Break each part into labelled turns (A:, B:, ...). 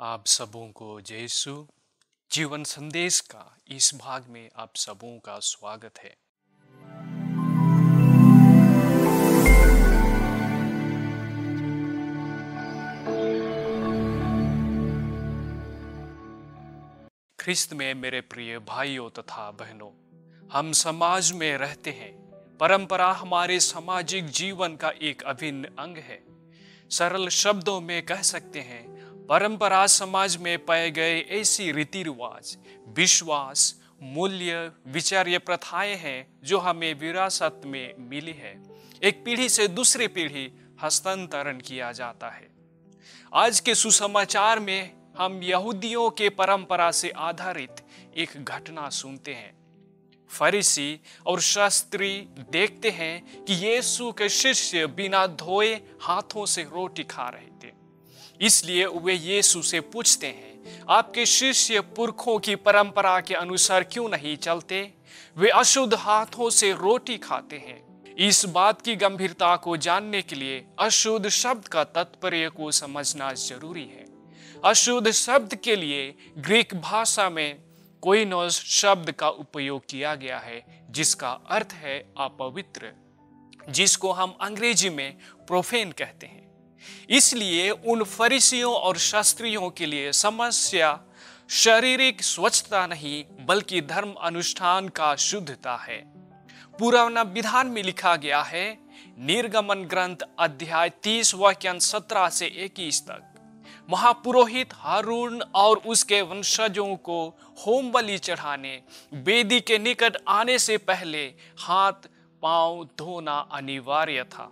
A: आप सबों को जय यीशु जीवन संदेश का इस भाग में आप सबों का स्वागत है। ख्रिस्त में मेरे प्रिय भाइयों तथा बहनों, हम समाज में रहते हैं। परंपरा हमारे सामाजिक जीवन का एक अभिन्न अंग है। सरल शब्दों में कह सकते हैं, परंपरा समाज में पाए गए ऐसी रीति रिवाज, विश्वास, मूल्य, विचार्य प्रथाएं हैं जो हमें विरासत में मिली है। एक पीढ़ी से दूसरी पीढ़ी हस्तांतरण किया जाता है। आज के सुसमाचार में हम यहूदियों के परंपरा से आधारित एक घटना सुनते हैं। फरीसी और शास्त्री देखते हैं कि यीशु के शिष्य बिना धोए हाथों से रोटी खा रहे थे। इसलिए वे यीशु से पूछते हैं, आपके शिष्य पुरखों की परंपरा के अनुसार क्यों नहीं चलते? वे अशुद्ध हाथों से रोटी खाते हैं। इस बात की गंभीरता को जानने के लिए अशुद्ध शब्द का तात्पर्य को समझना जरूरी है। अशुद्ध शब्द के लिए ग्रीक भाषा में कोइनोस शब्द का उपयोग किया गया है, जिसका अर्थ है अपवित्र, जिसको हम अंग्रेजी में प्रोफेन कहते हैं। इसलिए उन फरीसियों और शास्त्रियों के लिए समस्या शारीरिक स्वच्छता नहीं बल्कि धर्म अनुष्ठान का शुद्धता है। पुराना विधान में लिखा गया है, निर्गमन ग्रंथ अध्याय 30 वाक्य 17 से 21 तक, महापुरोहित हारून और उसके वंशजों को होम बलि चढ़ाने वेदी के निकट आने से पहले हाथ पांव धोना अनिवार्य था।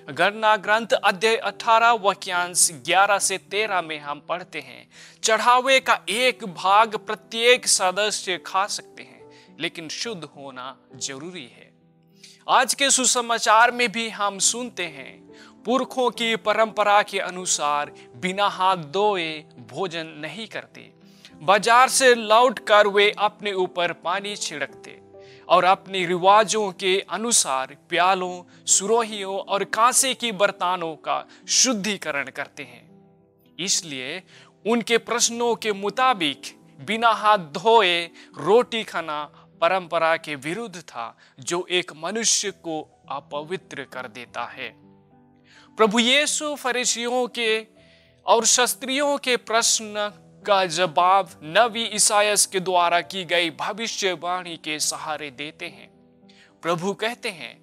A: गणना ग्रंथ अध्याय 18 वाक्यांश 11 से 13 में हम पढ़ते हैं, चढ़ावे का एक भाग प्रत्येक सदस्य खा सकते हैं, लेकिन शुद्ध होना जरूरी है। आज के सुसमाचार में भी हम सुनते हैं, पुरखों की परंपरा के अनुसार बिना हाथ धोए भोजन नहीं करते। बाजार से लौटकर वे अपने ऊपर पानी छिड़कते और अपने रिवाजों के अनुसार प्यालों, सुरोहियों और कांसे की बर्तनों का शुद्धिकरण करते हैं। इसलिए उनके प्रश्नों के मुताबिक बिना हाथ धोए रोटी खाना परंपरा के विरुद्ध था, जो एक मनुष्य को अपवित्र कर देता है। प्रभु यीशु फरीसियों के और शास्त्रियों के प्रश्न का जवाब नबी इसायास के द्वारा की गई भविष्यवाणी के सहारे देते हैं। प्रभु कहते हैं,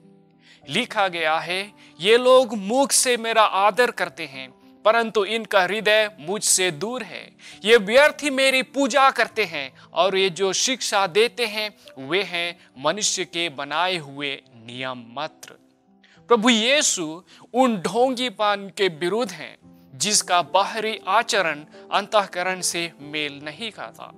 A: लिखा गया है, ये लोग मुख से मेरा आदर करते हैं, परंतु इनका हृदय मुझसे दूर है। ये व्यर्थ ही मेरी पूजा करते हैं और ये जो शिक्षा देते हैं वे हैं मनुष्य के बनाए हुए नियम मात्र। प्रभु यीशु उन ढोंगीपन के विरुद्ध हैं जिसका बाहरी आचरण अंतःकरण से मेल नहीं खाता।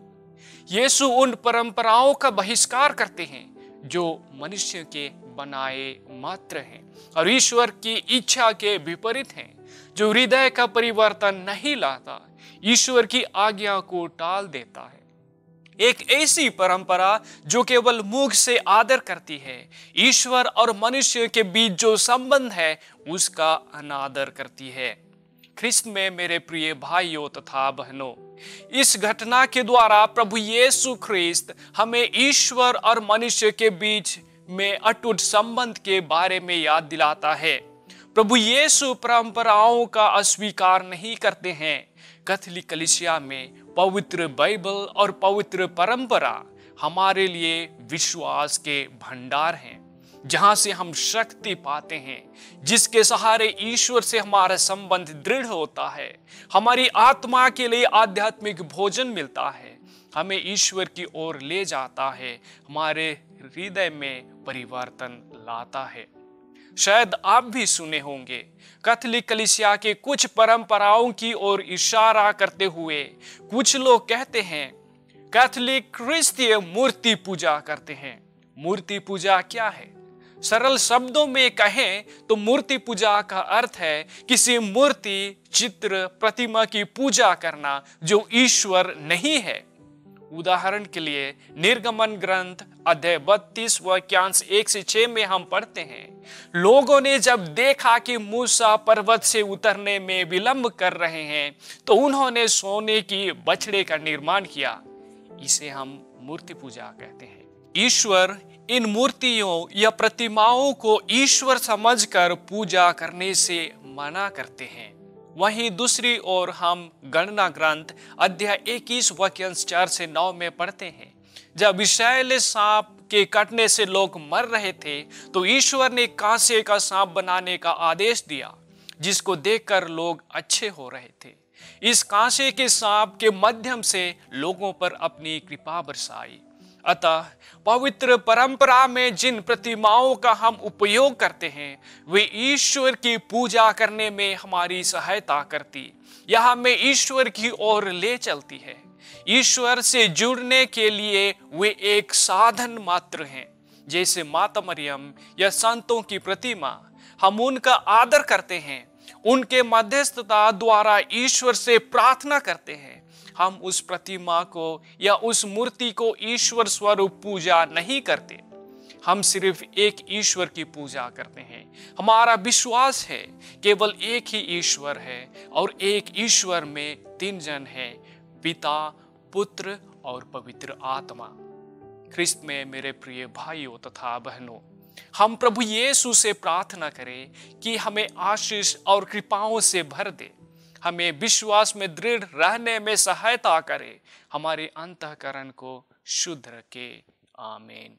A: यीशु उन परंपराओं का बहिष्कार करते हैं जो मनुष्य के बनाए मात्र हैं और ईश्वर की इच्छा के विपरीत हैं, जो हृदय का परिवर्तन नहीं लाता, ईश्वर की आज्ञा को टाल देता है। एक ऐसी परंपरा जो केवल मुख से आदर करती है, ईश्वर और मनुष्य के बीच जो संबंध है उसका अनादर करती है। ख्रिस्त में मेरे प्रिय भाइयों तथा बहनों, इस घटना के द्वारा प्रभु यीशु ख्रिस्त हमें ईश्वर और मनुष्य के बीच में अटूट संबंध के बारे में याद दिलाता है। प्रभु यीशु परंपराओं का अस्वीकार नहीं करते हैं। कैथोलिक कलीसिया में पवित्र बाइबल और पवित्र परंपरा हमारे लिए विश्वास के भंडार हैं, जहां से हम शक्ति पाते हैं, जिसके सहारे ईश्वर से हमारा संबंध दृढ़ होता है। हमारी आत्मा के लिए आध्यात्मिक भोजन मिलता है, हमें ईश्वर की ओर ले जाता है, हमारे हृदय में परिवर्तन लाता है। शायद आप भी सुने होंगे, कैथोलिक कलीसिया के कुछ परंपराओं की ओर इशारा करते हुए कुछ लोग कहते हैं, कैथोलिक क्रिस्तीय मूर्ति पूजा करते हैं। मूर्ति पूजा क्या है? सरल शब्दों में कहें तो मूर्ति पूजा का अर्थ है किसी मूर्ति, चित्र, प्रतिमा की पूजा करना जो ईश्वर नहीं है। उदाहरण के लिए निर्गमन ग्रंथ अध्याय 32 वाक्यांश 1 से 6 में हम पढ़ते हैं, लोगों ने जब देखा कि मूसा पर्वत से उतरने में विलंब कर रहे हैं तो उन्होंने सोने की बछड़े का निर्माण किया। इसे हम मूर्ति पूजा कहते हैं। ईश्वर इन मूर्तियों या प्रतिमाओं को ईश्वर समझकर पूजा करने से मना करते हैं। वहीं दूसरी ओर हम गणना ग्रंथ अध्याय 21 वाक्यांश 4 से 9 में पढ़ते हैं, जब इस्राएली सांप के काटने से लोग मर रहे थे तो ईश्वर ने कांसे का सांप बनाने का आदेश दिया, जिसको देखकर लोग अच्छे हो रहे थे। इस कांसे के सांप के माध्यम से लोगों पर अपनी कृपा बरसाई। अतः पवित्र परंपरा में जिन प्रतिमाओं का हम उपयोग करते हैं वे ईश्वर की पूजा करने में हमारी सहायता करती या हमें ईश्वर की ओर ले चलती है। ईश्वर से जुड़ने के लिए वे एक साधन मात्र हैं। जैसे माता मरियम या संतों की प्रतिमा, हम उनका आदर करते हैं, उनके मध्यस्थता द्वारा ईश्वर से प्रार्थना करते हैं। हम उस प्रतिमा को या उस मूर्ति को ईश्वर स्वरूप पूजा नहीं करते, हम सिर्फ एक ईश्वर की पूजा करते हैं। हमारा विश्वास है केवल एक ही ईश्वर है और एक ईश्वर में 3 जन हैं, पिता, पुत्र और पवित्र आत्मा। ख्रिस्त में मेरे प्रिय भाइयों तथा बहनों, हम प्रभु यीशु से प्रार्थना करें कि हमें आशीष और कृपाओं से भर दे, हमें विश्वास में दृढ़ रहने में सहायता करे, हमारे अंतःकरण को शुद्ध रखे। आमीन।